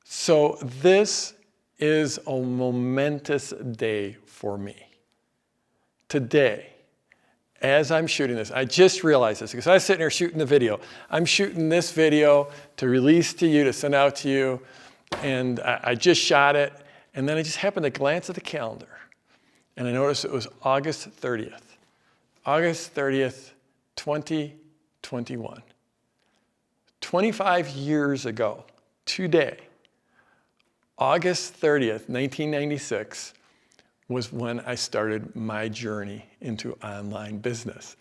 So this is a momentous day for me. Today, as I'm shooting this, I just realized this because I was sitting here shooting the video. I'm shooting this video to release to you, to send out to you, and I just shot it, and then I just happened to glance at the calendar, and I noticed it was August 30th. August 30th, 2021. 25 years ago, today, August 30th, 1996, was when I started my journey into online business.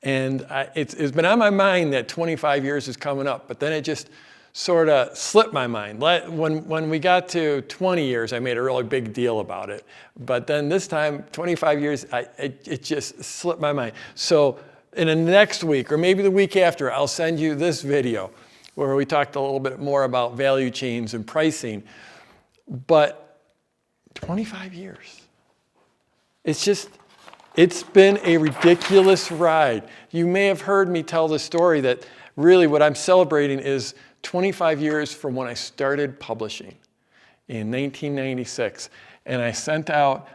And it's been on my mind that 25 years is coming up, but then it just sort of slipped my mind. When we got to 20 years, I made a really big deal about it. But then this time, 25 years, it just slipped my mind. So in the next week, or maybe the week after, I'll send you this video where we talked a little bit more about value chains and pricing. But 25 years. It's been a ridiculous ride. You may have heard me tell the story that really what I'm celebrating is 25 years from when I started publishing in 1996. And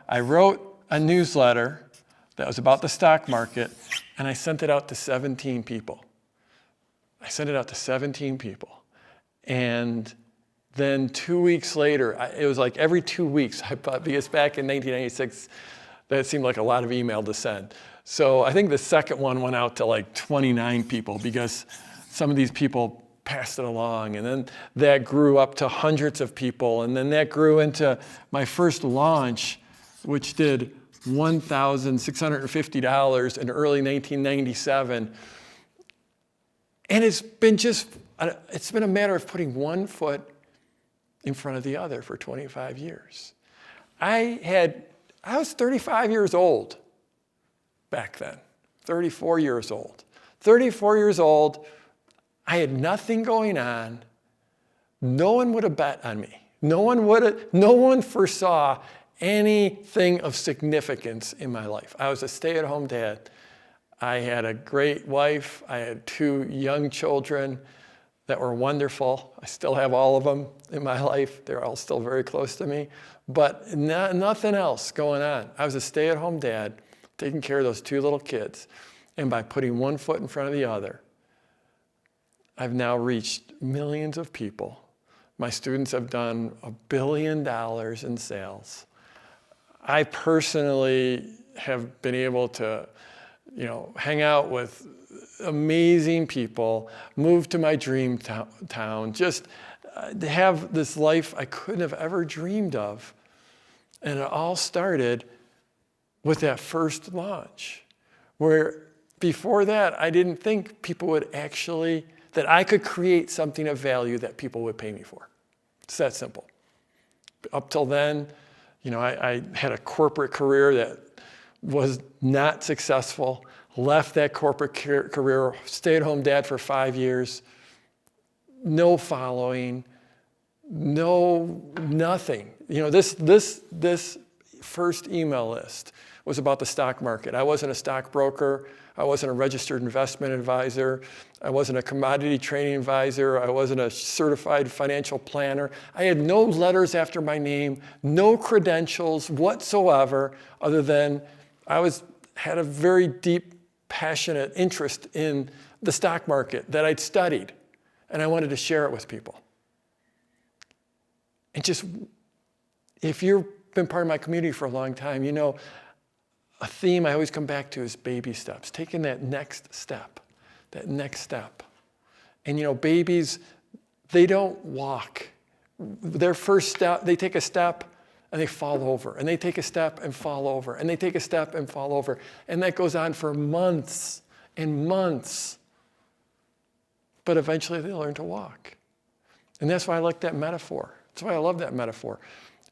I wrote a newsletter that was about the stock market, and I sent it out to 17 people. And then 2 weeks later, it was like every 2 weeks, because back in 1996, that seemed like a lot of email to send. So I think the second one went out to like 29 people because some of these people passed it along. And then that grew up to hundreds of people. And then that grew into my first launch, which did $1,650 in early 1997. And it's been a matter of putting one foot in front of the other for 25 years. I was 35 years old back then, 34 years old. 34 years old, I had nothing going on. No one would have bet on me. No one foresaw anything of significance in my life. I was a stay-at-home dad. I had a great wife. I had 2 young children that were wonderful. I still have all of them in my life. They're all still very close to me. But nothing else going on. I was a stay-at-home dad, taking care of those 2 little kids. And by putting one foot in front of the other, I've now reached millions of people. My students have done $1 billion in sales. I personally have been able to, hang out with amazing people, move to my dream town, just to have this life I couldn't have ever dreamed of. And it all started with that first launch, where before that, I didn't think people would that I could create something of value that people would pay me for. It's that simple. Up till then, I had a corporate career that was not successful, left that corporate career, stay-at-home dad for 5 years, no following, nothing. This first email list was about the stock market. I wasn't a stockbroker. I wasn't a registered investment advisor. I wasn't a commodity trading advisor. I wasn't a certified financial planner. I had no letters after my name, no credentials whatsoever, other than I had a very deep, passionate interest in the stock market that I'd studied, and I wanted to share it with people. And if you've been part of my community for a long time, a theme I always come back to is baby steps, taking that next step. And babies, they don't walk. Their first step, they take a step and they fall over, and they take a step and fall over, and they take a step and fall over. And that goes on for months and months. But eventually they learn to walk. And that's why I like that metaphor. That's why I love that metaphor.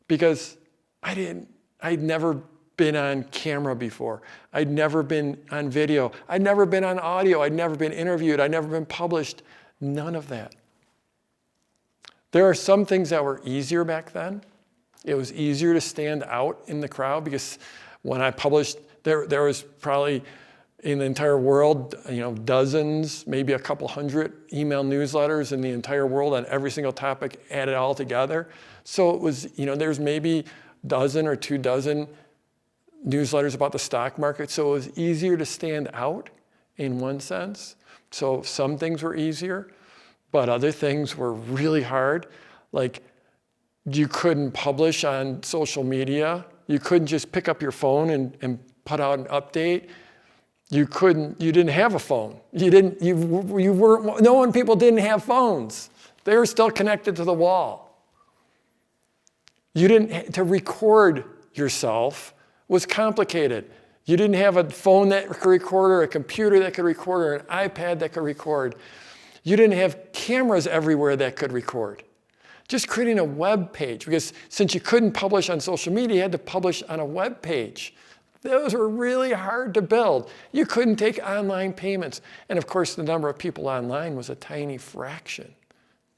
Because I'd never been on camera before. I'd never been on video. I'd never been on audio. I'd never been interviewed. I'd never been published. None of that. There are some things that were easier back then. It was easier to stand out in the crowd because when I published, there was probably in the entire world, dozens, maybe a couple hundred email newsletters in the entire world on every single topic added all together. So it was, there's maybe dozen or 2 dozen newsletters about the stock market. So it was easier to stand out in one sense. So some things were easier, but other things were really hard. Like you couldn't publish on social media. You couldn't just pick up your phone and put out an update. You didn't have a phone. People didn't have phones. They were still connected to the wall. To record yourself was complicated. You didn't have a phone that could record, or a computer that could record, or an iPad that could record. You didn't have cameras everywhere that could record. Just creating a web page, because since you couldn't publish on social media, you had to publish on a web page. Those were really hard to build. You couldn't take online payments. And of course, the number of people online was a tiny fraction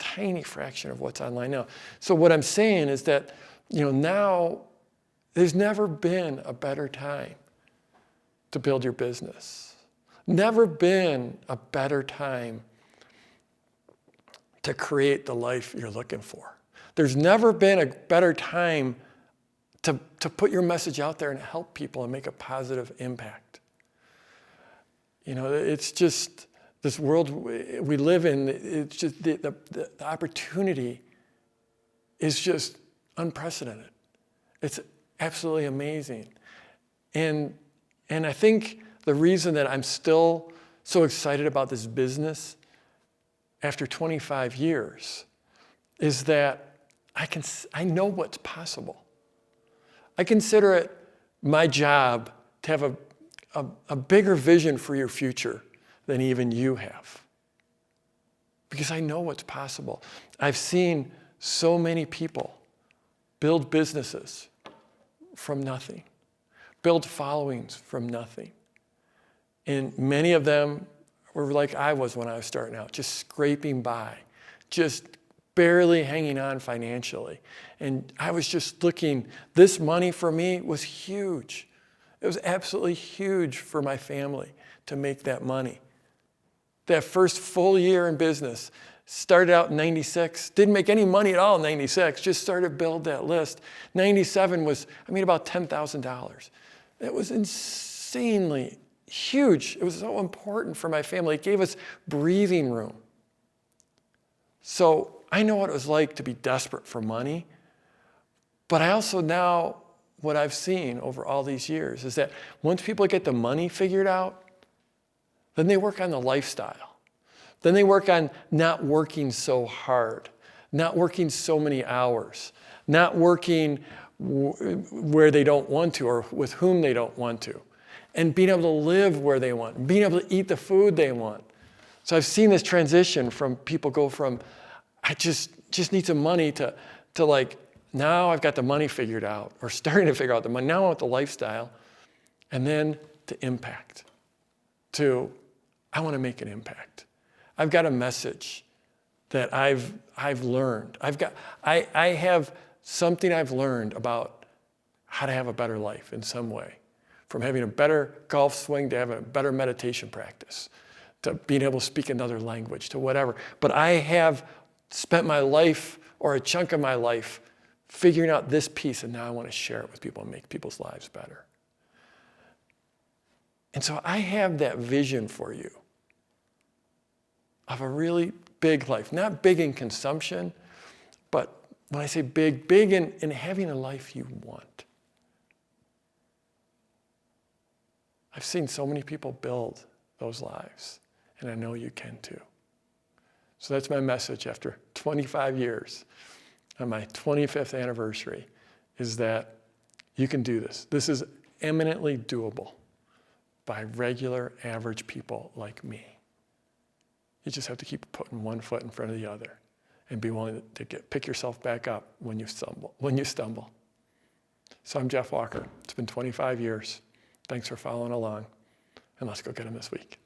of what's online now. So what I'm saying is that, now there's never been a better time to build your business. Never been a better time to create the life you're looking for. There's never been a better time to put your message out there and help people and make a positive impact. It's just this world we live in, it's just the opportunity is just unprecedented. It's absolutely amazing. And I think the reason that I'm still so excited about this business after 25 years is that I know what's possible. I consider it my job to have a bigger vision for your future than even you have. Because I know what's possible. I've seen so many people build businesses from nothing, build followings from nothing. And many of them were like I was when I was starting out, just scraping by, just barely hanging on financially. And I was just looking, this money for me was huge. It was absolutely huge for my family to make that money. That first full year in business, started out in 96, didn't make any money at all in 96, just started to build that list. 97 was, about $10,000. It was insanely huge. It was so important for my family. It gave us breathing room. So I know what it was like to be desperate for money, but I also now, what I've seen over all these years is that once people get the money figured out, then they work on the lifestyle. Then they work on not working so hard, not working so many hours, not working where they don't want to or with whom they don't want to, and being able to live where they want, being able to eat the food they want. So I've seen this transition from people go from, I just need some money to like, now I've got the money figured out, or starting to figure out the money. Now I want the lifestyle, and then to impact, to I want to make an impact. I've got a message that I've learned. I have something I've learned about how to have a better life in some way, from having a better golf swing to having a better meditation practice, to being able to speak another language, to whatever. But I have spent my life, or a chunk of my life, figuring out this piece, and now I want to share it with people and make people's lives better. And so I have that vision for you of a really big life, not big in consumption, but when I say big, big in having a life you want. I've seen so many people build those lives, and I know you can too. So that's my message after 25 years, on my 25th anniversary, is that you can do this. This is eminently doable by regular, average people like me. You just have to keep putting one foot in front of the other and be willing to pick yourself back up when you stumble. So I'm Jeff Walker. It's been 25 years. Thanks for following along, and let's go get them this week.